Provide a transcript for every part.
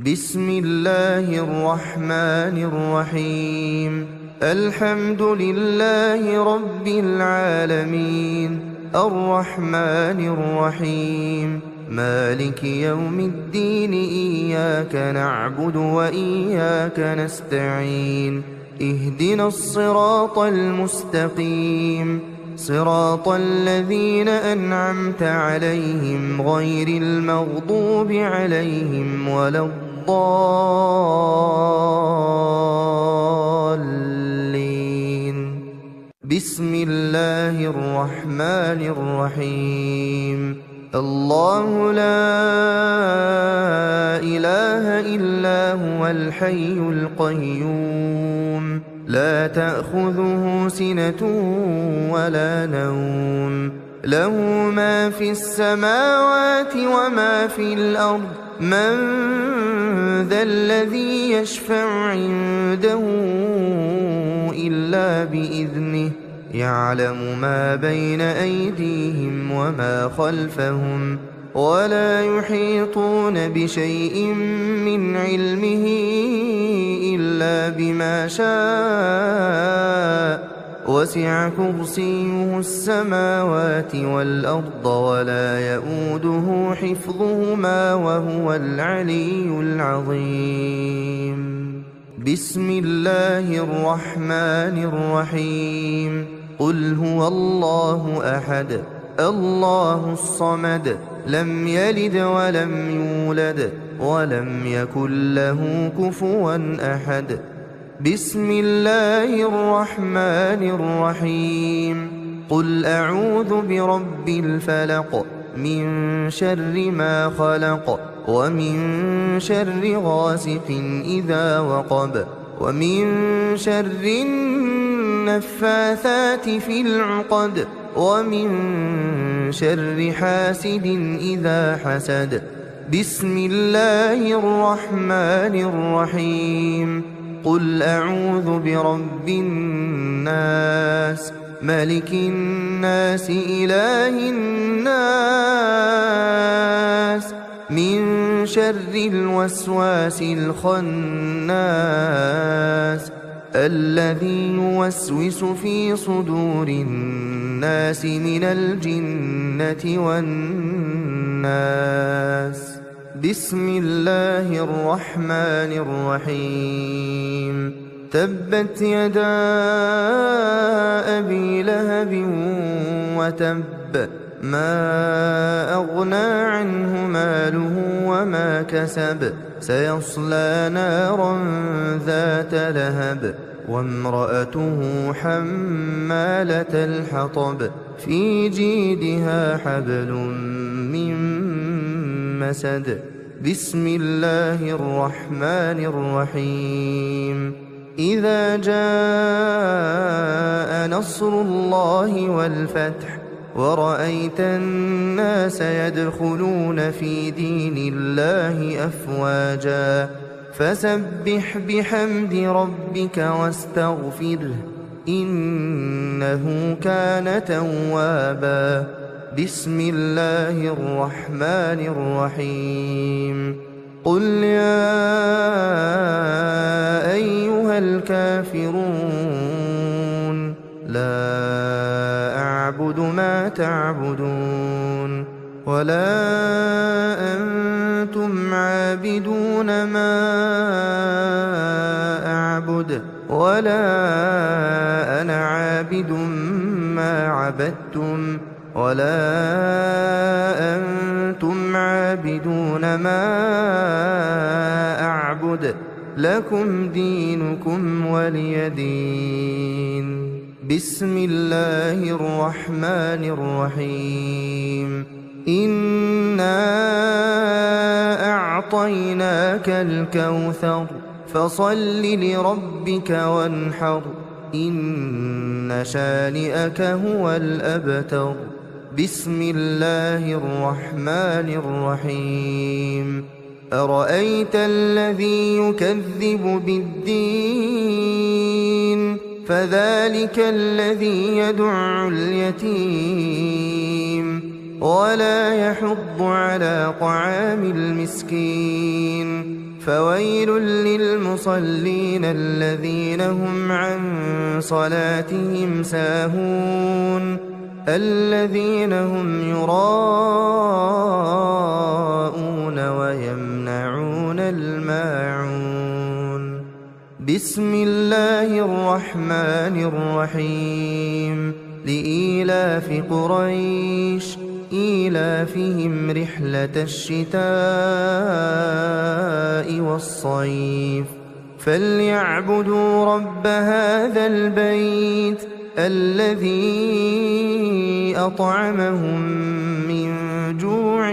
بسم الله الرحمن الرحيم. الحمد لله رب العالمين، الرحمن الرحيم، مالك يوم الدين. إياك نعبد وإياك نستعين. اهدنا الصراط المستقيم، صراط الذين أنعمت عليهم غير المغضوب عليهم ولا الضالين. بسم الله الرحمن الرحيم. الله لا إله إلا هو الحي القيوم، لا تأخذه سنة ولا نوم، له ما في السماوات وما في الأرض. من ذا الذي يشفع عنده إلا بإذنه، يعلم ما بين أيديهم وما خلفهم، ولا يحيطون بشيء من علمه إلا بما شاء. وسع كرسيه السماوات والأرض ولا يئوده حفظهما وهو العلي العظيم. بسم الله الرحمن الرحيم. قل هو الله أحد، الله الصمد، لم يلد ولم يولد ولم يكن له كفوا أحد. بسم الله الرحمن الرحيم. قل أعوذ برب الفلق، من شر ما خلق، ومن شر غاسق إذا وقب، ومن شر النفاثات في العقد، ومن شر حاسد إذا حسد. بسم الله الرحمن الرحيم. قل أعوذ برب الناس، ملك الناس، إله الناس، من شر الوسواس الخناس، الذي يوسوس في صدور الناس من الجنة والناس. بسم الله الرحمن الرحيم. تبت يدا أبي لهب وتب، ما أغنى عنه ماله وما كسب، سيصلى نارا ذات لهب، وامرأته حمالة الحطب، في جيدها حبل من مسد. بسم الله الرحمن الرحيم. إذا جاء نصر الله والفتح، ورأيت الناس يدخلون في دين الله أفواجا، فسبح بحمد ربك واستغفره، إنه كان توابا. بسم الله الرحمن الرحيم. قل يا أيها الكافرون، لا أعبد ما تعبدون، ولا أنتم عابدون ما أعبد، ولا أنا عابد ما عبدتم، ولا أنتم عابدون ما أعبد، لكم دينكم ولي دين. بسم الله الرحمن الرحيم. إنا أعطيناك الكوثر، فصل لربك وانحر، إن شانئك هو الأبتر. بسم الله الرحمن الرحيم. أرأيت الذي يكذب بالدين، فذلك الذي يدع اليتيم ولا يحض على طعام المسكين، فويل للمصلين الذين هم عن صلاتهم ساهون الذين هم يراءون ويمنعون الماعون بسم الله الرحمن الرحيم لإيلاف قريش إيلافهم رحلة الشتاء والصيف فليعبدوا رب هذا البيت الذي أطعمهم من جوع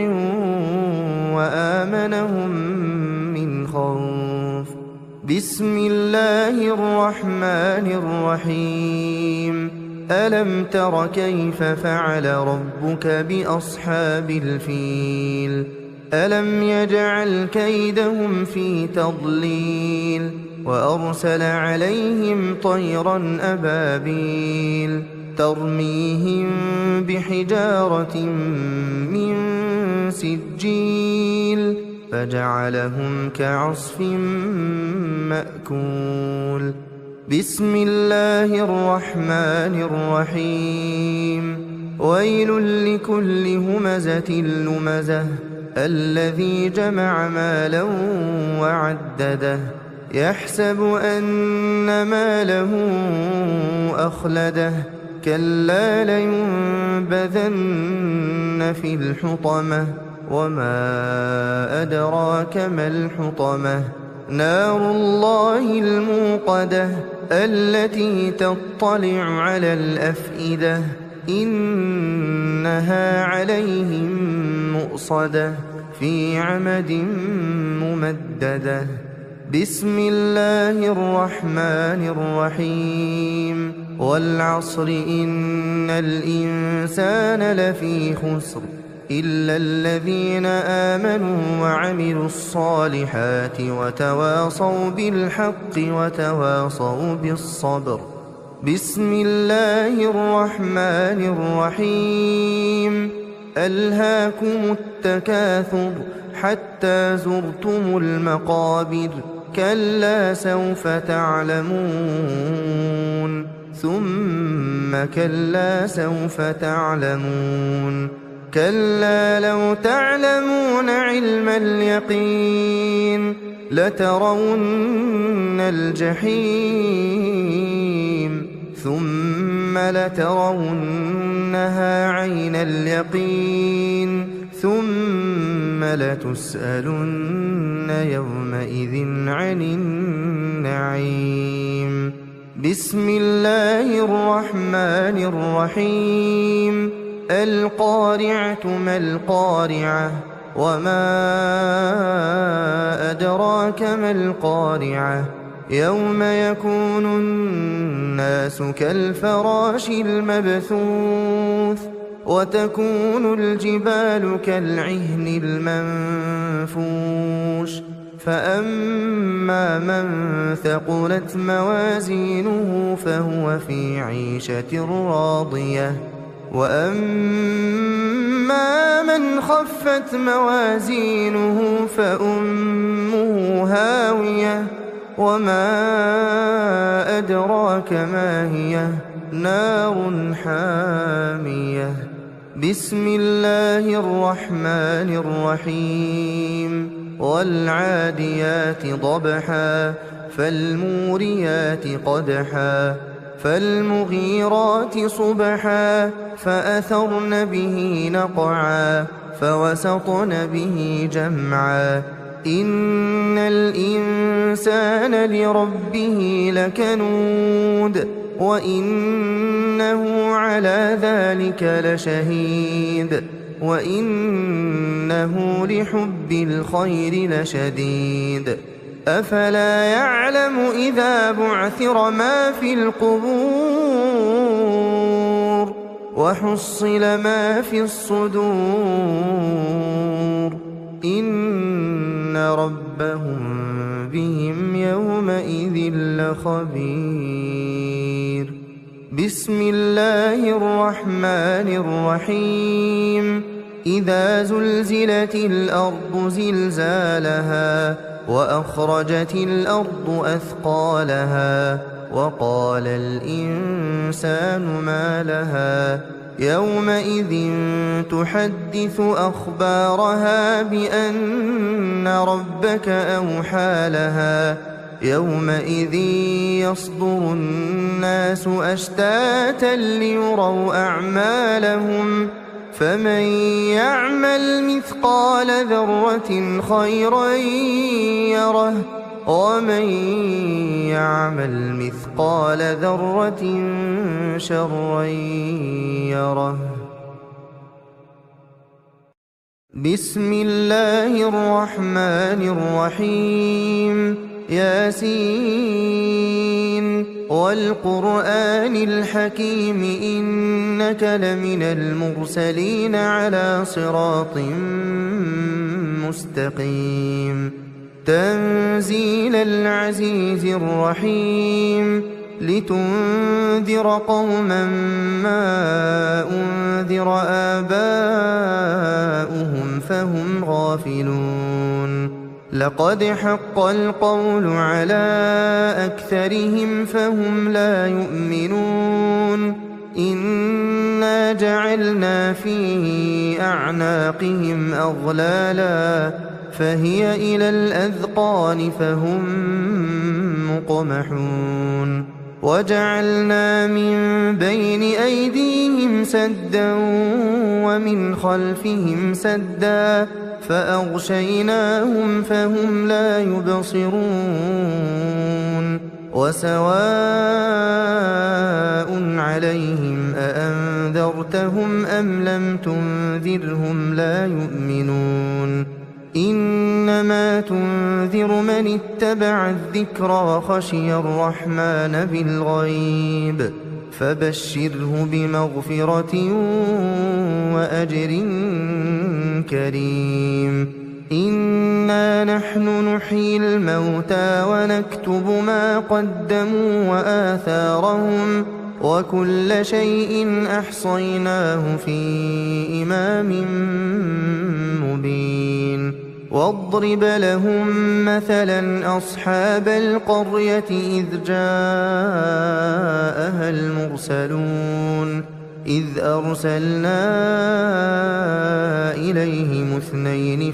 وآمنهم من خوف بسم الله الرحمن الرحيم ألم تر كيف فعل ربك بأصحاب الفيل ألم يجعل كيدهم في تضليل وأرسل عليهم طيرا أبابيل ترميهم بحجارة من سجيل فجعلهم كعصف مأكول بسم الله الرحمن الرحيم ويل لكل همزة لمزة الذي جمع مالا وعدده يحسب أن ماله أخلده كلا لينبذن في الحطمة وما أدراك ما الحطمة نار الله الموقدة التي تطلع على الأفئدة إنها عليهم مؤصدة في عمد ممددة بسم الله الرحمن الرحيم والعصر إن الإنسان لفي خسر إلا الذين آمنوا وعملوا الصالحات وتواصوا بالحق وتواصوا بالصبر بسم الله الرحمن الرحيم ألهاكم التكاثر حتى زرتم المقابر كلا سوف تعلمون ثم كلا سوف تعلمون كلا لو تعلمون علم اليقين لترون الجحيم ثم لترونها عين اليقين ثم لتسألن يومئذ عن النعيم بسم الله الرحمن الرحيم القارعة ما القارعة وما أدراك ما القارعة يوم يكون الناس كالفراش المبثوث وتكون الجبال كالعهن المنفوش فأما من ثقلت موازينه فهو في عيشة راضية وأما من خفت موازينه فأمه هاوية وما أدراك ما هي نار حامية بسم الله الرحمن الرحيم والعاديات ضبحا فالموريات قدحا فالمغيرات صبحا فأثرن به نقعا فوسطن به جمعا إن الإنسان لربه لكنود وإنه على ذلك لشهيد وإنه لحب الخير لشديد أفلا يعلم إذا بعثر ما في القبور وحصل ما في الصدور إن ربهم بهم يومئذ لخبير بسم الله الرحمن الرحيم إذا زلزلت الأرض زلزالها وأخرجت الأرض أثقالها وقال الإنسان ما لها يومئذ تحدث أخبارها بأن ربك أوحى لها يومئذ يصدر الناس أشتاتا ليروا أعمالهم فمن يعمل مثقال ذرة خيرا يره ومن يعمل مثقال ذرة شرا يره. بسم الله الرحمن الرحيم. ياسين والقرآن الحكيم إنك لمن المرسلين على صراط مستقيم. تنزيل العزيز الرحيم. لتنذر قوما ما أنذر آباؤهم فهم غافلون. لقد حق القول على أكثرهم فهم لا يؤمنون. إنا جعلنا في أعناقهم أغلالا فهي إلى الأذقان فهم مقمحون. وجعلنا من بين أيديهم سدا ومن خلفهم سدا فأغشيناهم فهم لا يبصرون. وسواء عليهم أأنذرتهم أم لم تنذرهم لا يؤمنون. إنما تنذر من اتبع الذكر وخشي الرحمن بالغيب فبشره بمغفرة وأجر كريم. إنا نحن نحيي الموتى ونكتب ما قدموا وآثارهم وكل شيء أحصيناه في إمام مبين. واضرب لهم مثلا أصحاب القرية إذ جاءها المرسلون إذ أرسلنا إليهم اثنين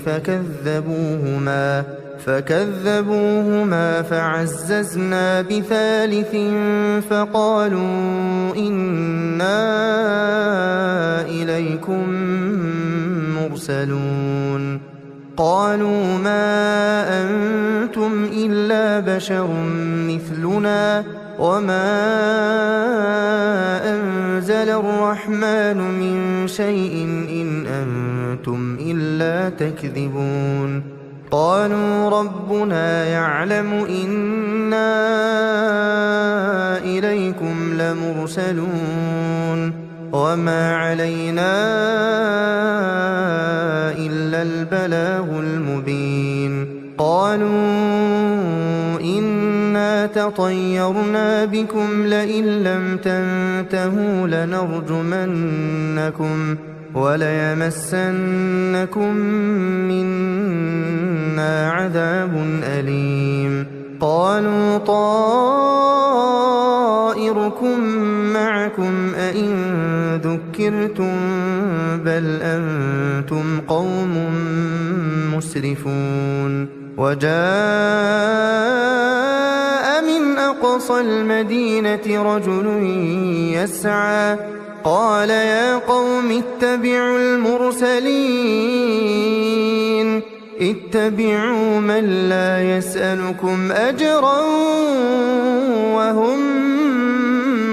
فكذبوهما فعززنا بثالث فقالوا إنا إليكم مرسلون. قالوا ما أنتم إلا بشر مثلنا وما أنزل الرحمن من شيء إن أنتم إلا تكذبون. قالوا ربنا يعلم إنا إليكم لمرسلون وما علينا إلا البلاغ المبين. قالوا إنا تطيرنا بكم لئن لم تنتهوا لنرجمنكم وليمسنكم منا عذاب أليم. قالوا طائركم معكم أئن ذكرتم بل أنتم قوم مسرفون. وجاء من أقصى المدينة رجل يسعى قال يا قوم اتبعوا المرسلين اتبعوا من لا يسألكم أجرا وهم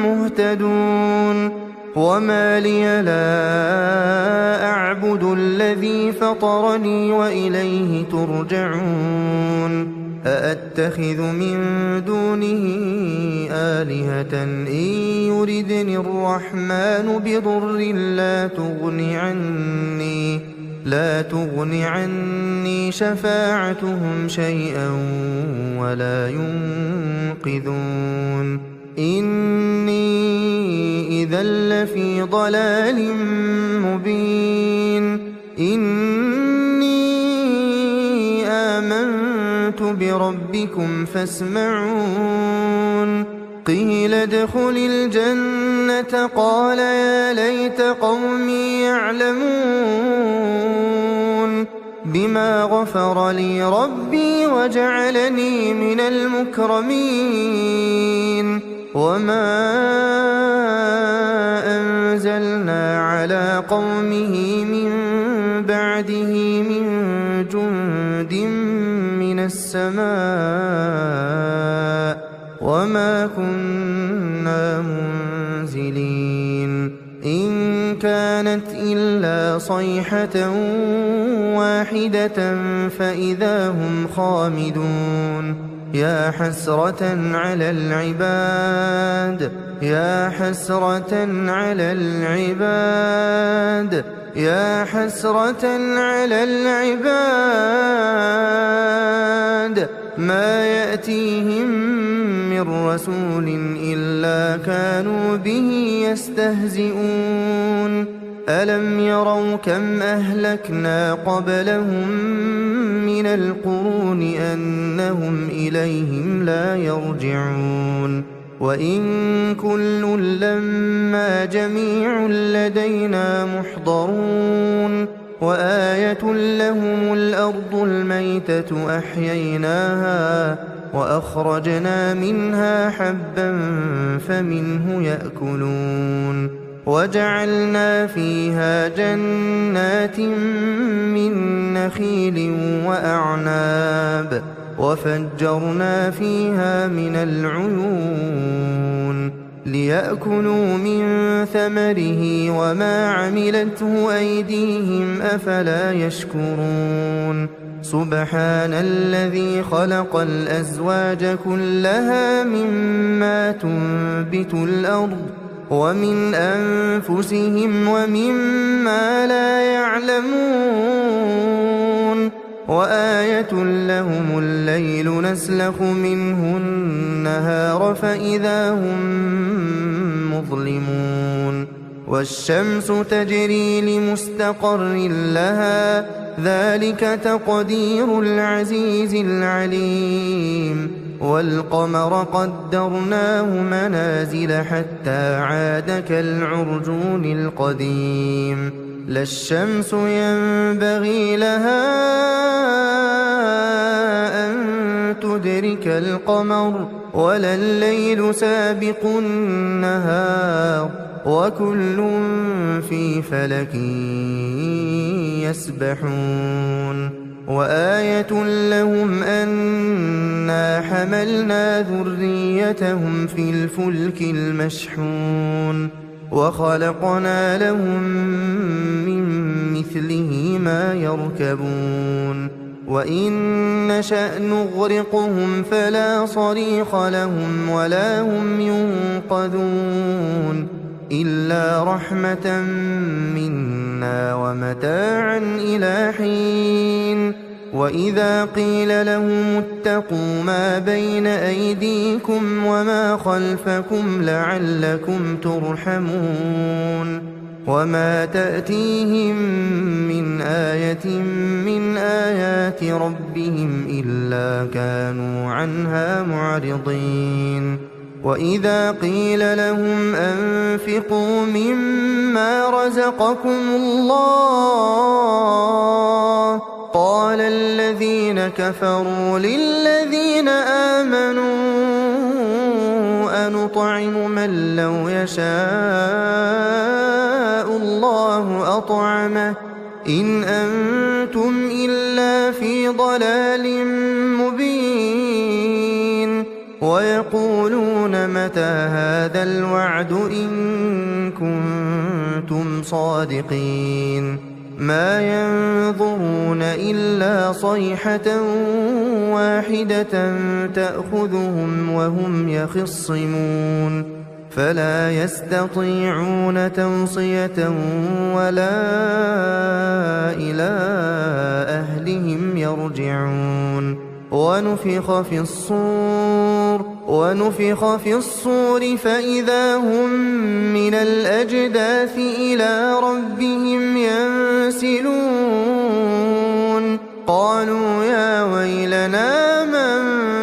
مهتدون. وما لي لا أعبد الذي فطرني وإليه ترجعون. أأتخذ من دونه آلهة إن يردني الرحمن بضر لا تغن عني شفاعتهم شيئا ولا ينقذون. إني إذا لفي ضلال مبين. إني آمنت بربكم فاسمعون قيل ادخل الجنة قال يا ليت قومي يعلمون بما غفر لي ربي وجعلني من المكرمين وما أنزلنا على قومه من بعده من جند من السماء وما كنا منزلين إن كانت إلا صيحة واحدة فإذا هم خامدون يا حسرة على العباد يا حسرة على العباد يا حسرة على العباد ما يأتيهم من رسول إلا كانوا به يستهزئون ألم يروا كم أهلكنا قبلهم من القرون أنهم إليهم لا يرجعون وإن كل لما جميع لدينا محضرون وآية لهم الأرض الميتة أحييناها وأخرجنا منها حبا فمنه يأكلون وجعلنا فيها جنات من نخيل وأعناب وفجرنا فيها من العيون ليأكلوا من ثمره وما عملته أيديهم أفلا يشكرون سبحان الذي خلق الأزواج كلها مما تنبت الأرض ومن أنفسهم ومما لا يعلمون وآية لهم الليل نسلخ منه النهار فإذا هم مظلمون والشمس تجري لمستقر لها ذلك تقدير العزيز العليم والقمر قدرناه منازل حتى عاد كالعرجون القديم لا الشمس ينبغي لها أن تدرك القمر ولا الليل سابق النهار وكل في فلك يسبحون وآية لهم أنا حملنا ذريتهم في الفلك المشحون وخلقنا لهم من مثله ما يركبون وإن نشأ نغرقهم فلا صريخ لهم ولا هم ينقذون إلا رحمة منا ومتاعا إلى حين وإذا قيل لهم اتقوا ما بين أيديكم وما خلفكم لعلكم ترحمون وما تأتيهم من آية من آيات ربهم إلا كانوا عنها معرضين وإذا قيل لهم أنفقوا مما رزقكم الله قال الذين كفروا للذين آمنوا أنطعم من لو يشاء الله أطعمه إن أنتم إلا في ضلال مبين ويقولون متى هذا الوعد إن كنتم صادقين ما ينظرون إلا صيحة واحدة تأخذهم وهم يخصمون فلا يستطيعون توصية ولا إلى أهلهم يرجعون ونفخ في الصور فإذا هم من الأجداث إلى ربهم يرسلون قالوا يا ويلنا من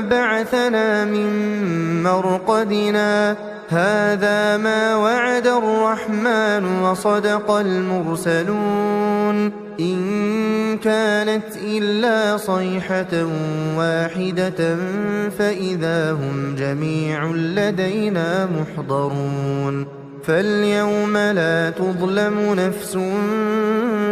بعثنا من مرقدنا هذا ما وعد الرحمن وصدق المرسلون إن كانت إلا صيحة واحدة فإذا هم جميع لدينا محضرون فاليوم لا تظلم نفس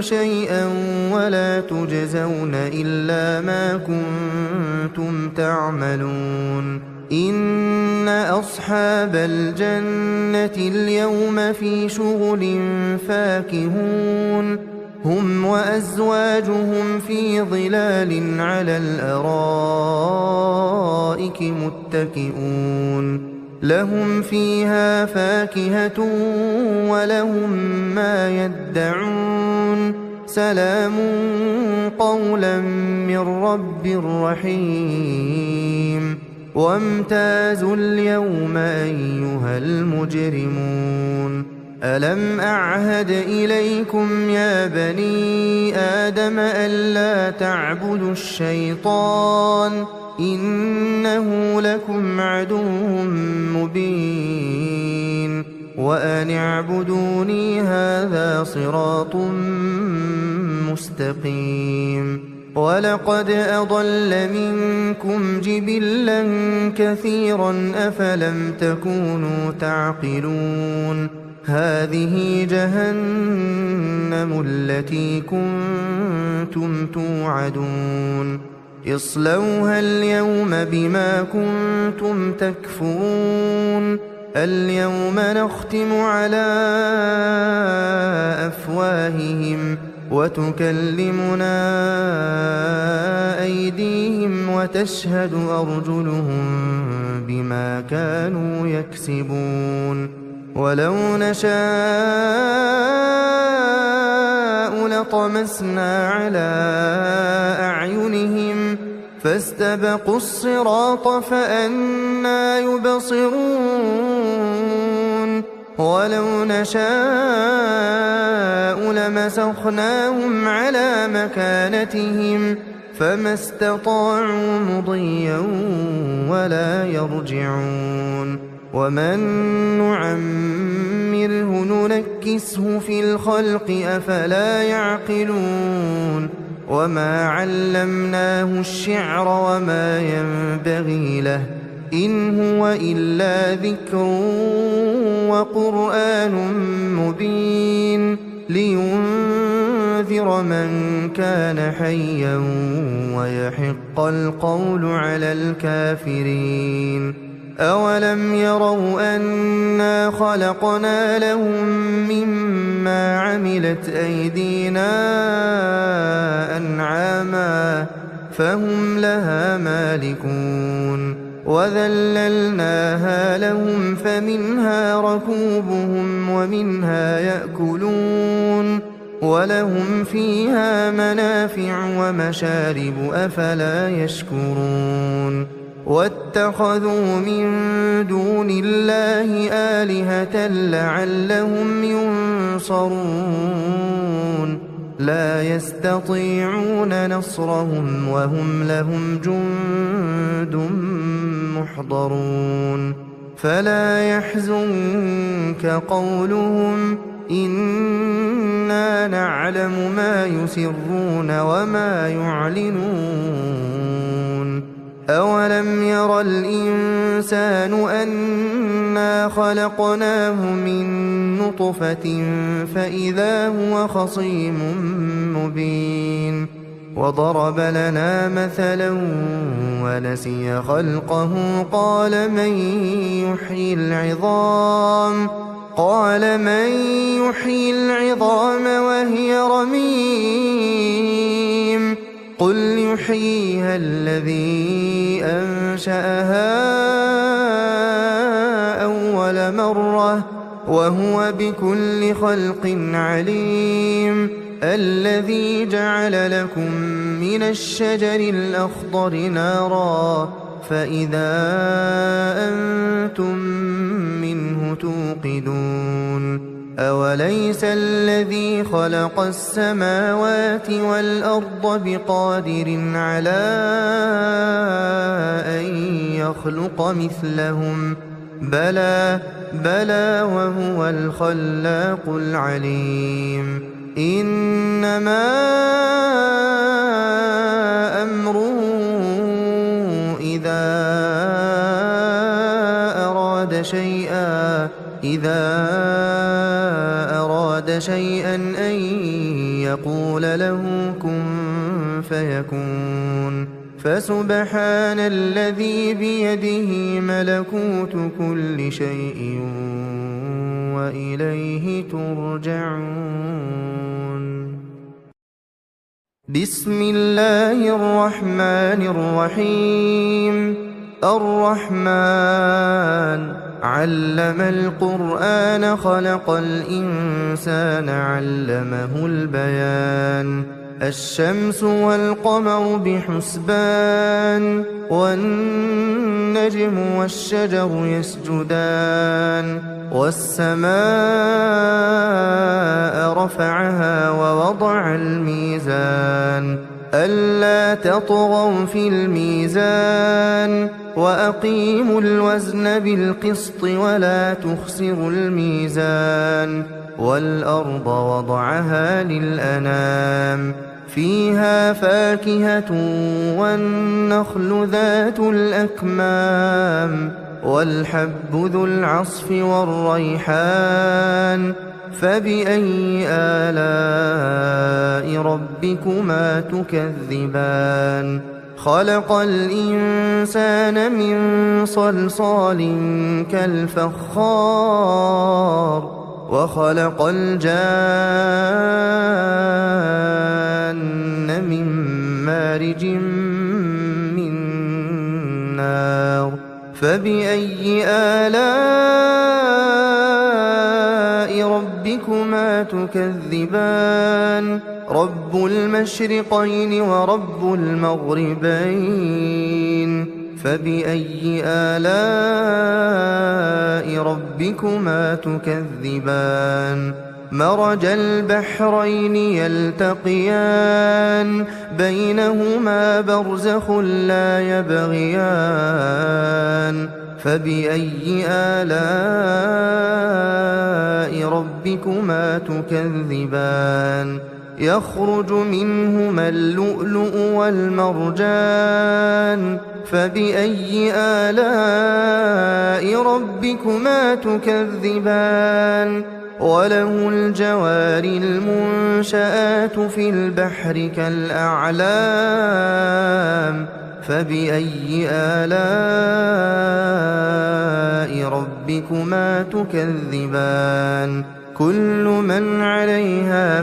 شيئا ولا تجزون إلا ما كنتم تعملون إن أصحاب الجنة اليوم في شغل فاكهون هم وأزواجهم في ظلال على الأرائك متكئون لهم فيها فاكهة ولهم ما يدعون سلام قولا من رب رحيم وامتازوا اليوم أيها المجرمون ألم أعهد إليكم يا بني آدم ألا تعبدوا الشيطان إنه لكم عدو مبين وأن اعبدوني هذا صراط مستقيم ولقد أضل منكم جبلا كثيرا أفلم تكونوا تعقلون هذه جهنم التي كنتم توعدون اصلوها اليوم بما كنتم تكفرون اليوم نختم على أفواههم وتكلمنا أيديهم وتشهد أرجلهم بما كانوا يكسبون ولو نشاء لطمسنا على أعينهم فاستبقوا الصراط فأنى يبصرون ولو نشاء لمسخناهم على مكانتهم فما استطاعوا مضيا ولا يرجعون ومن نعمره ننكسه في الخلق أفلا يعقلون وما علمناه الشعر وما ينبغي له إن هو إلا ذكر وقرآن مبين لينذر من كان حيا ويحق القول على الكافرين أولم يروا أنا خلقنا لهم مما عملت أيدينا أنعاما فهم لها مالكون وذللناها لهم فمنها ركوبهم ومنها يأكلون ولهم فيها منافع ومشارب أفلا يشكرون واتخذوا من دون الله آلهة لعلهم ينصرون لا يستطيعون نصرهم وهم لهم جند محضرون فلا يحزنك قولهم إنا نعلم ما يسرون وما يعلنون أولم ير الإنسان أنا خلقناه من نطفة فإذا هو خصيم مبين وضرب لنا مثلا ونسي خلقه قال من يحيي العظام وهي رميم قل يحييها الذي أنشأها أول مرة وهو بكل خلق عليم الذي جعل لكم من الشجر الأخضر نارا فإذا أنتم منه توقدون أوليس الذي خلق السماوات والأرض بقادر على أن يخلق مثلهم بلى وهو الخلاق العليم إنما أمره إذا أراد شيئا أن يقول له كن فيكون فسبحان الذي بيده ملكوت كل شيء وإليه ترجعون. بسم الله الرحمن الرحيم. الرحمن علم القرآن خلق الإنسان علمه البيان الشمس والقمر بحسبان والنجم والشجر يسجدان والسماء رفعها ووضع الميزان ألا تطغوا في الميزان وأقيموا الوزن بالقسط ولا تخسروا الميزان والأرض وضعها للأنام فيها فاكهة والنخل ذات الأكمام والحب ذو العصف والريحان فبأي آلاء ربكما تكذبان خلق الإنسان من صلصال كالفخار وخلق الجان من مارج من نار فبأي آلاء ربكما تكذبان رب المشرقين ورب المغربين فبأي آلاء ربكما تكذبان مرج البحرين يلتقيان بينهما برزخ لا يبغيان فبأي آلاء ربكما تكذبان يخرج منهما اللؤلؤ والمرجان فبأي آلاء ربكما تكذبان وله الجوار المنشآت في البحر كالأعلام فبأي آلاء ربكما تكذبان كل من عليها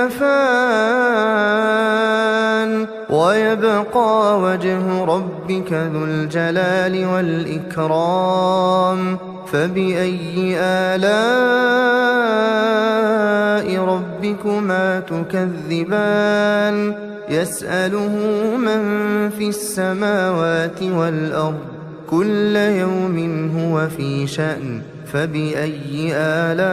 فان ويبقى وجه ربك ذو الجلال والإكرام فبأي آلاء ربكما تكذبان يسأله من في السماوات والأرض كل يوم هو في شأن فبأي آلاء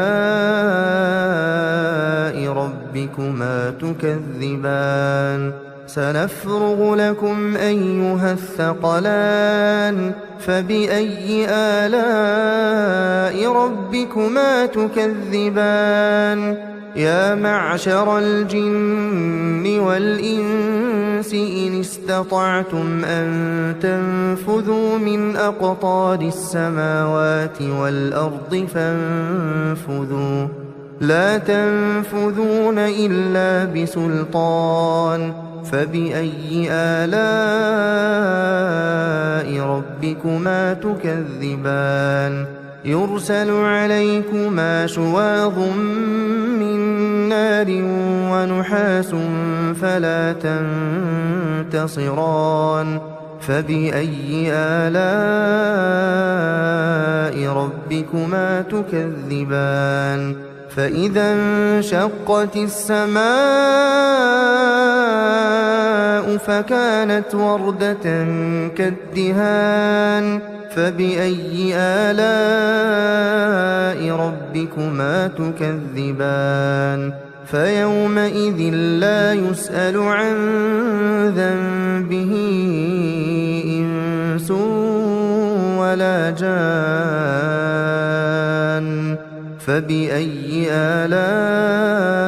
ربكما تكذبان سنفرغ لكم أيها الثقلان فبأي آلاء ربكما تكذبان يا معشر الجن والإنس إن استطعتم أن تنفذوا من أقطار السماوات والأرض فانفذوا لا تنفذون إلا بسلطان فبأي آلاء ربكما تكذبان يرسل عليكما شواظ من نار ونحاس فلا تنتصران فبأي آلاء ربكما تكذبان فإذا انشقت السماء السماء فكانت وردة كالدهان فبأي آلاء ربكما تكذبان فيومئذ لا يسأل عن ذنبه إنس ولا جان فبأي آلاء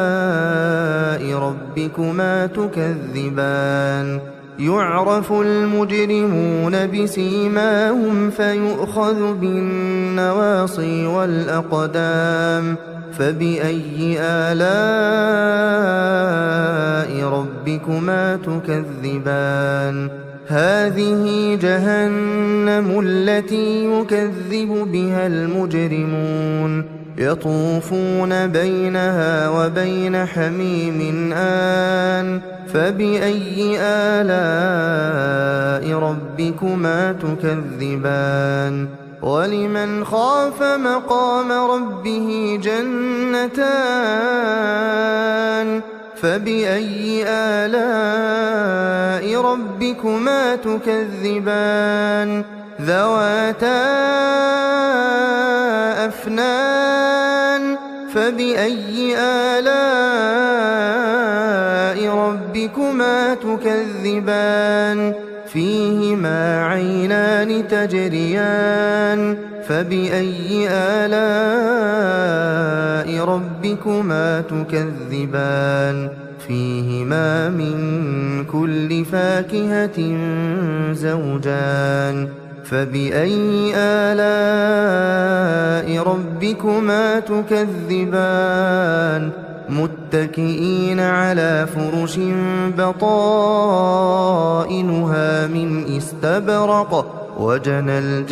ربكما تكذبان يعرف المجرمون بسيماهم فيؤخذ بالنواصي والأقدام فبأي آلاء ربكما تكذبان هذه جهنم التي يكذب بها المجرمون يطوفون بينها وبين حميم آن فبأي آلاء ربكما تكذبان ولمن خاف مقام ربه جنتان فبأي آلاء ربكما تكذبان ذواتا أفنان فبأي آلاء ربكما تكذبان فيهما عينان تجريان فبأي آلاء ربكما تكذبان فيهما من كل فاكهة زوجان فبأي آلاء ربكما تكذبان متكئين على فرش بطائنها من استبرق وجنى الجنتين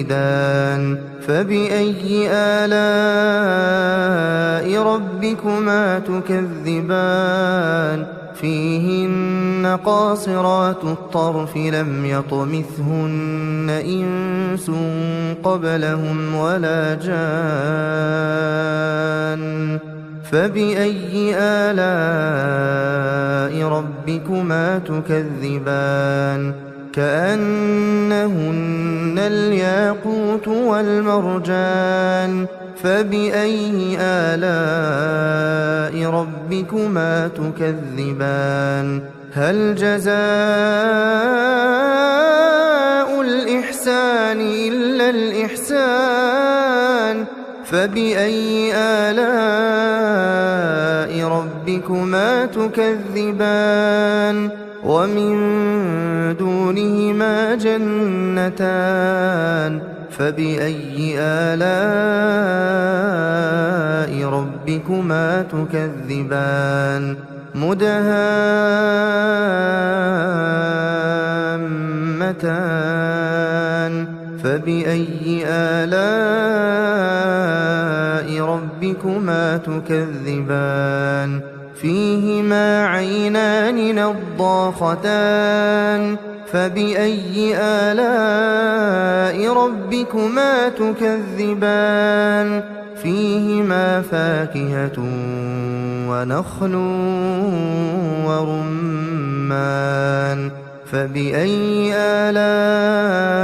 دان فبأي آلاء ربكما تكذبان فيهن قاصرات الطرف لم يطمثهن إنس قبلهم ولا جان فبأي آلاء ربكما تكذبان كأنهن الياقوت والمرجان فبأي آلاء ربكما تكذبان هل جزاء الإحسان إلا الإحسان فبأي آلاء ربكما تكذبان ومن دونهما جنتان فبأي آلاء ربكما تكذبان مدهامتان فبأي آلاء ربكما تكذبان فيهما عينان نضاختان فبأي آلاء ربكما تكذبان فيهما فاكهة ونخل ورمان فبأي آلاء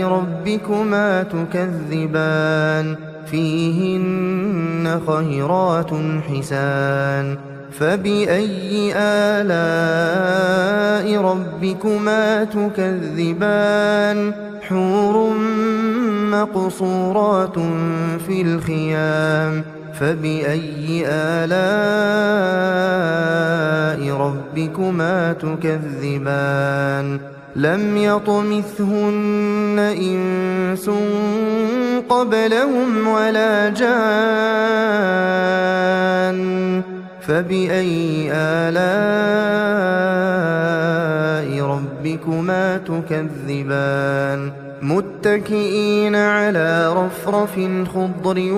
ربكما تكذبان فيهن خيرات حسان فبأي آلاء ربكما تكذبان حور مقصورات في الخيام فبأي آلاء ربكما تكذبان لم يطمثهن إنس قبلهم ولا جان فبأي آلاء ربكما تكذبان متكئين على رفرف خضر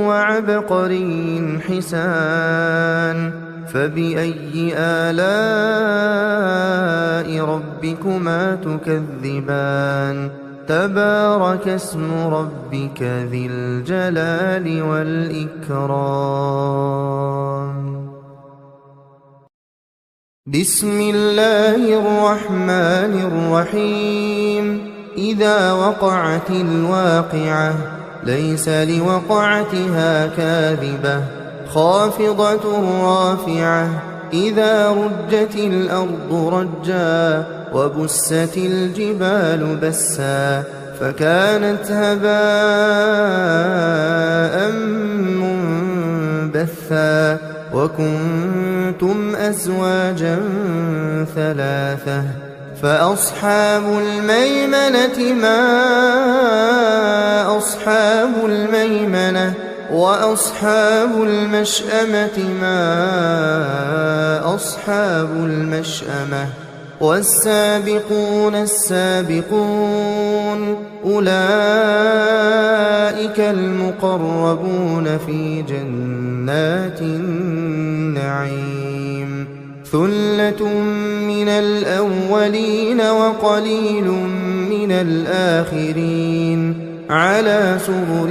وعبقري حسان فبأي آلاء ربكما تكذبان تبارك اسم ربك ذي الجلال والإكرام. بسم الله الرحمن الرحيم إذا وقعت الواقعة ليس لوقعتها كاذبة خافضة رافعة إذا رجت الأرض رجا وبست الجبال بسا فكانت هباء منبثا وكنتم أزواجا ثلاثة فأصحاب الميمنة ما أصحاب الميمنة وأصحاب المشأمة ما أصحاب المشأمة والسابقون السابقون أولئك المقربون في جنات النعيم ثلة من الأولين وقليل من الآخرين على سرر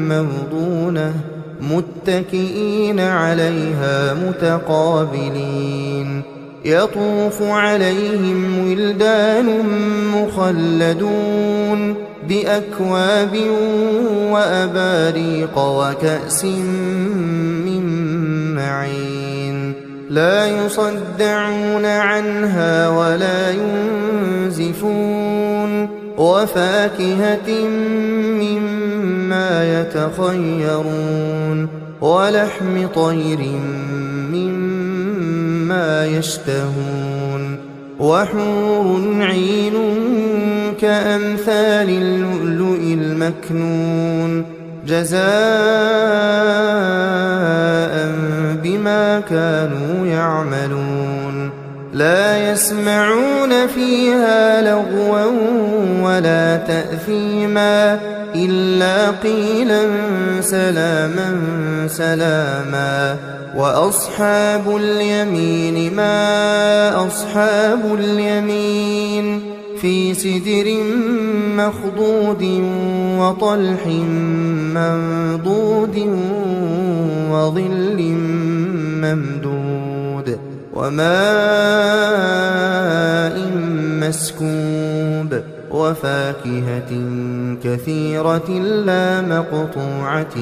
موضونة متكئين عليها متقابلين يطوف عليهم ولدان مخلدون بأكواب وأباريق وكأس من معين لا يصدعون عنها ولا ينزفون وفاكهة مما يتخيرون ولحم طير مما يشتهون وحور عين كأمثال اللؤلؤ المكنون جزاء بما كانوا يعملون لا يسمعون فيها لغوا ولا تأثيما إلا قيلا سلاما سلاما وأصحاب اليمين ما أصحاب اليمين في سدر مخضود وطلح منضود وظل ممدود وماء مسكوب وفاكهة كثيرة لا مقطوعة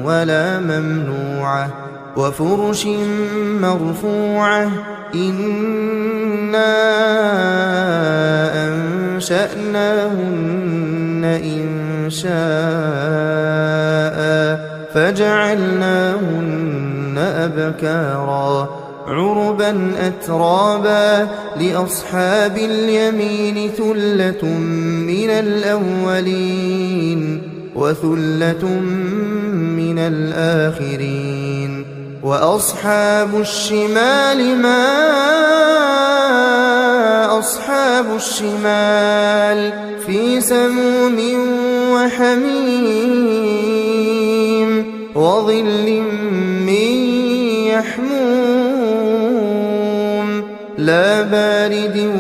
ولا ممنوعة وفرش مرفوعة إنا أنشأناهن إنشاء فجعلناهن أبكارا عربا أترابا لأصحاب اليمين ثلة من الأولين وثلة من الآخرين وأصحاب الشمال ما أصحاب الشمال في سموم وحميم وظل من يحموم لا بارد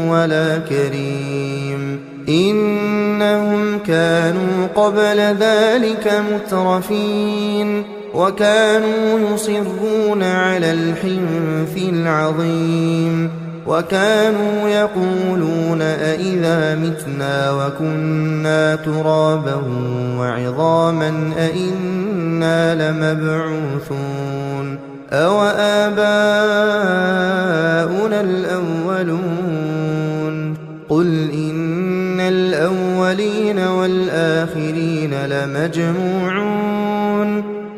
ولا كريم إنهم كانوا قبل ذلك مترفين وكانوا يصرون على الحنث العظيم وكانوا يقولون أئذا متنا وكنا ترابا وعظاما أئنا لمبعوثون أو آباؤنا الأولون قل إن الأولين والآخرين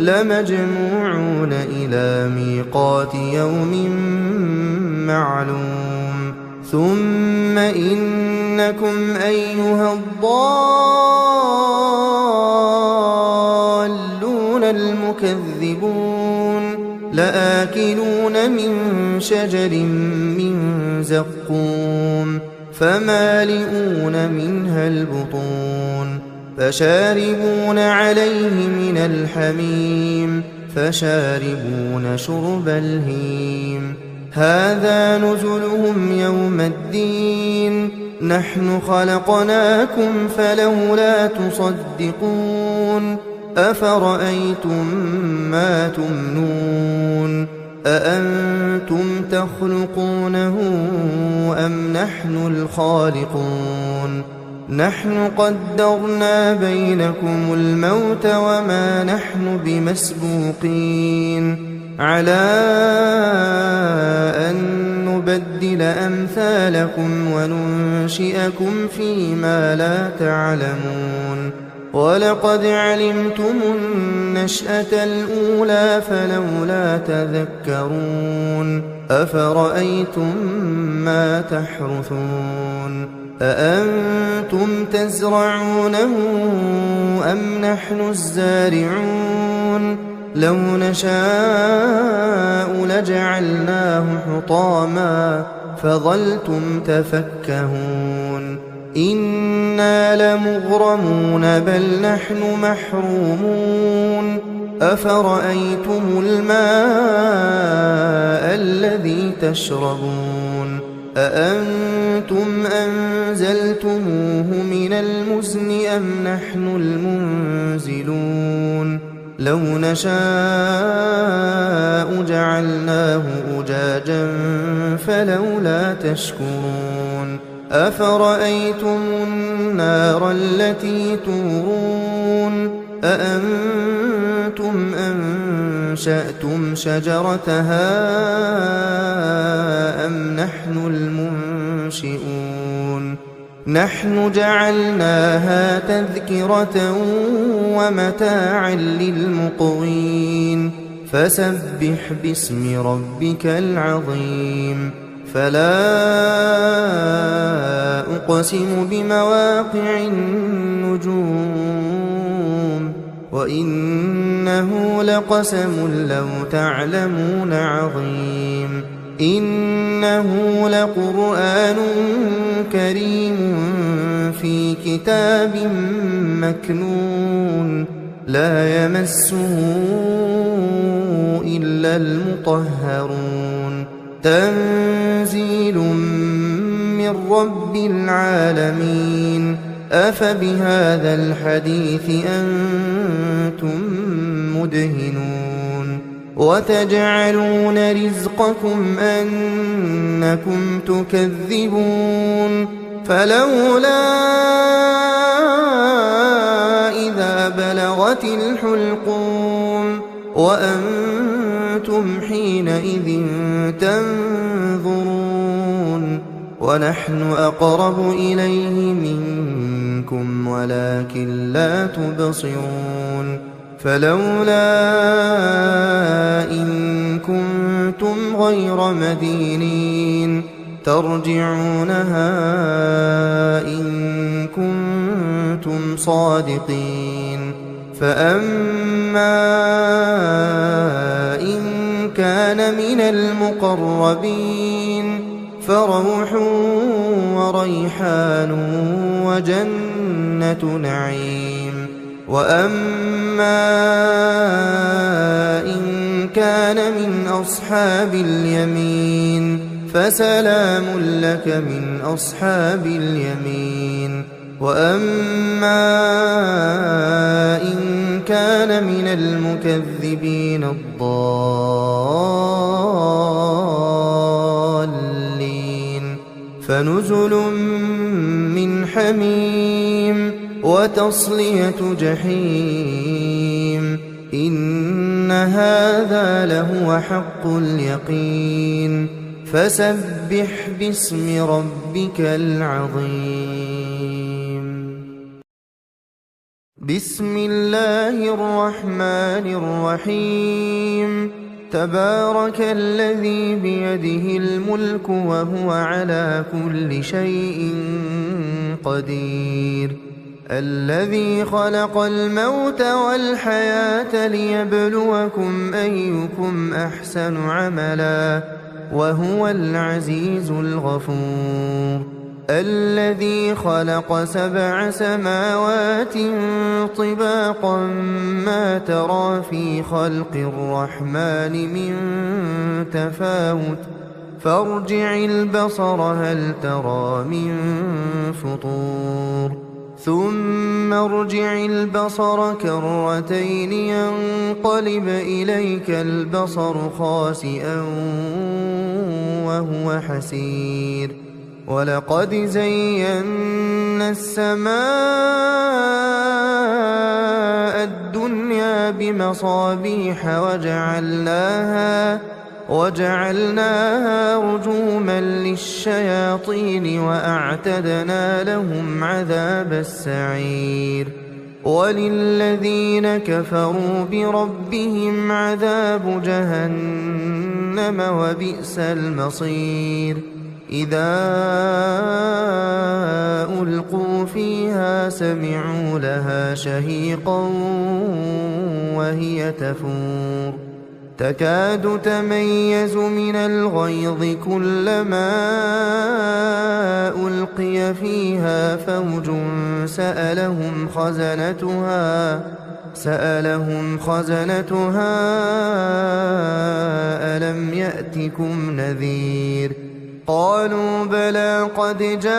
لمجموعون إلى ميقات يوم معلوم ثم إنكم أيها الضالون المكذبون لآكلون من شجر من زقوم فمالئون منها البطون فشاربون عليه من الحميم فشاربون شرب الهيم هذا نزلهم يوم الدين نحن خلقناكم فلولا تصدقون أفرأيتم ما تمنون أأنتم تخلقونه أم نحن الخالقون نحن قدرنا بينكم الموت وما نحن بمسبوقين على أن نبدل أمثالكم وننشئكم فيما لا تعلمون ولقد علمتم النشأة الأولى فلولا تذكرون أفرأيتم ما تحرثون أأنتم تزرعونه أم نحن الزارعون لو نشاء لجعلناه حطاما فظلتم تفكهون إنا لمغرمون بل نحن محرومون أفرأيتم الماء الذي تشربون أأنتم أنزلتموه من المزن أم نحن المنزلون لو نشاء جعلناه أجاجا فلولا تشكرون أفرأيتم النار التي تورون أأنتم أنشأتم شجرتها أم نحن المنشئون نحن جعلناها تذكرة ومتاعا للمقوين فسبح باسم ربك العظيم فلا أقسم بمواقع النجوم وإنه لقسم لو تعلمون عظيم إنه لقرآن كريم في كتاب مكنون لا يمسه إلا المطهرون تنزيل من رب العالمين أفبهذا الحديث أنتم مدهنون وتجعلون رزقكم أنكم تكذبون فلولا إذا بلغت الحلقوم وأنتم حينئذ تنظرون ونحن أقرب إليه منكم ولكن لا تبصرون فلولا إن كنتم غير مدينين ترجعونها إن كنتم صادقين فأما إن كان من المقربين فروح وريحان وجنة نعيم وأما إن كان من أصحاب اليمين فسلام لك من أصحاب اليمين وأما إن كان من المكذبين الضالين فنزل من حميم وتصلية جحيم إن هذا لهو حق اليقين فسبح باسم ربك العظيم بسم الله الرحمن الرحيم تبارك الذي بيده الملك وهو على كل شيء قدير الذي خلق الموت والحياة ليبلوكم أيكم أحسن عملا وهو العزيز الغفور الذي خلق 7 سماوات طباقا ما ترى في خلق الرحمن من تفاوت فارجع البصر هل ترى من فطور ثم ارجع البصر كرتين ينقلب إليك البصر خاسئا وهو حسير ولقد زينا السماء الدنيا بمصابيح وجعلناها رجوما للشياطين وأعتدنا لهم عذاب السعير وللذين كفروا بربهم عذاب جهنم وبئس المصير إذا ألقوا فيها سمعوا لها شهيقا وهي تفور تكاد تميز من الغيظ كلما ألقي فيها فوج سألهم خزنتها ألم يأتكم نذير قالوا بلى قد جاءنا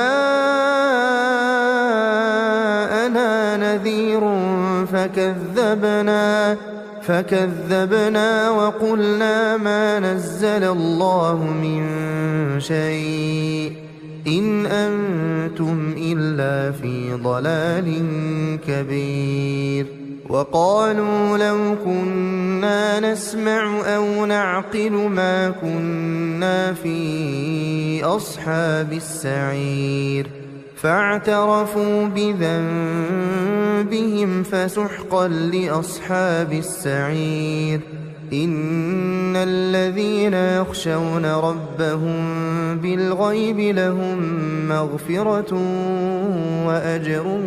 نذير فكذبنا وقلنا ما نزل الله من شيء إن أنتم إلا في ضلال كبير وقالوا لو كنا نسمع أو نعقل ما كنا في أصحاب السعير فاعترفوا بذنبهم فسحقا لأصحاب السعير إن الذين يخشون ربهم بالغيب لهم مغفرة وأجر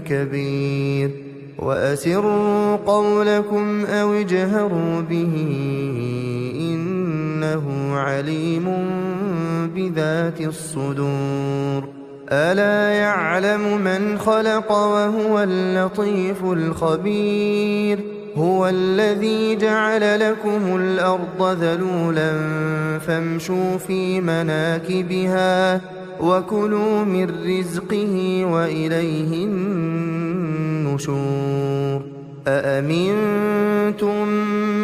كبير وأسروا قولكم أو اجهروا به إنه عليم بذات الصدور ألا يعلم من خلق وهو اللطيف الخبير هو الذي جعل لكم الأرض ذلولا فامشوا في مناكبها وكلوا من رزقه وإليه النشور أأمنتم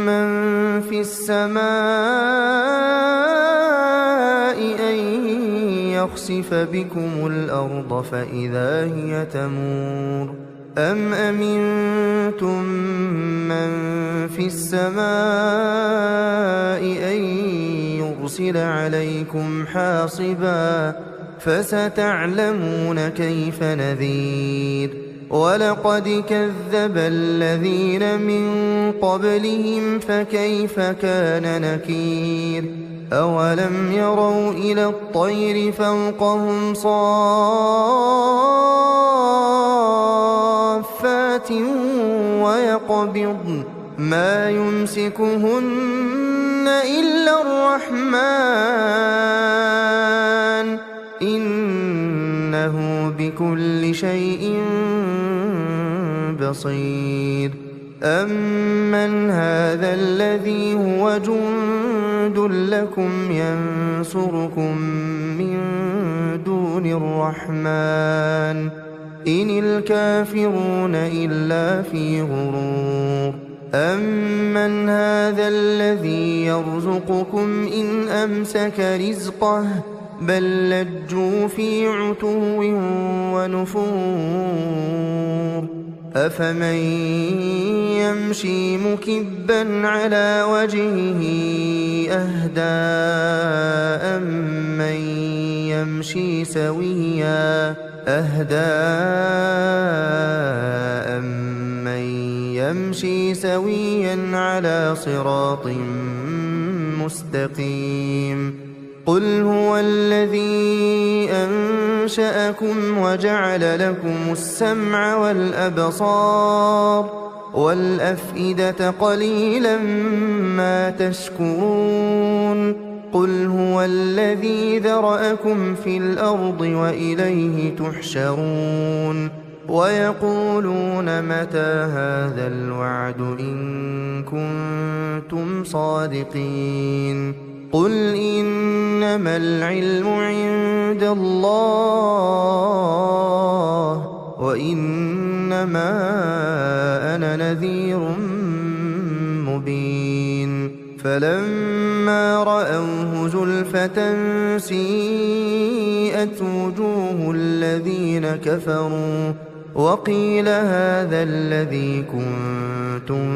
من في السماء أن يخسف بكم الأرض فإذا هي تمور أم أمنتم من في السماء أن يرسل عليكم حاصبا فستعلمون كيف نذير ولقد كذب الذين من قبلهم فكيف كان نكير أولم يروا إلى الطير فوقهم صافات ويقبضن ما يمسكهن إلا الرحمن إنه بكل شيء بصير أمن هذا الذي هو جند لكم ينصركم من دون الرحمن إن الكافرون إلا في غرور أمن هذا الذي يرزقكم إن أمسك رزقه بل لجوا في عتو ونفور أفمن يمشي مكبا على وجهه أهدى أمن يمشي سويا على صراط مستقيم قل هو الذي أنشأكم وجعل لكم السمع والأبصار والأفئدة قليلا ما تشكرون قل هو الذي ذرأكم في الأرض وإليه تحشرون ويقولون متى هذا الوعد إن كنتم صادقين قل إنما العلم عند الله وإنما أنا نذير مبين فلما رأوه زلفة سيئت وجوه الذين كفروا وقيل هذا الذي كنتم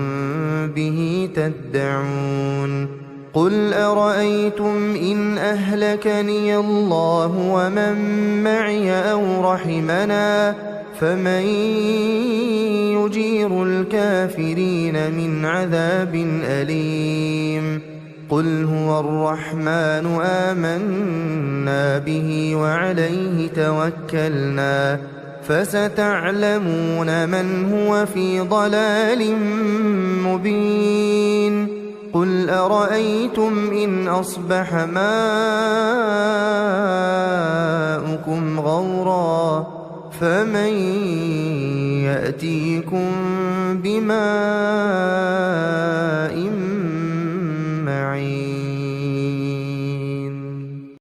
به تدعون قل أرأيتم إن أهلكني الله ومن معي أو رحمنا فمن يجير الكافرين من عذاب أليم قل هو الرحمن آمنا به وعليه توكلنا فستعلمون من هو في ضلال مبين قل أرأيتم إن أصبح ماؤكم غورا فمن يأتيكم بماء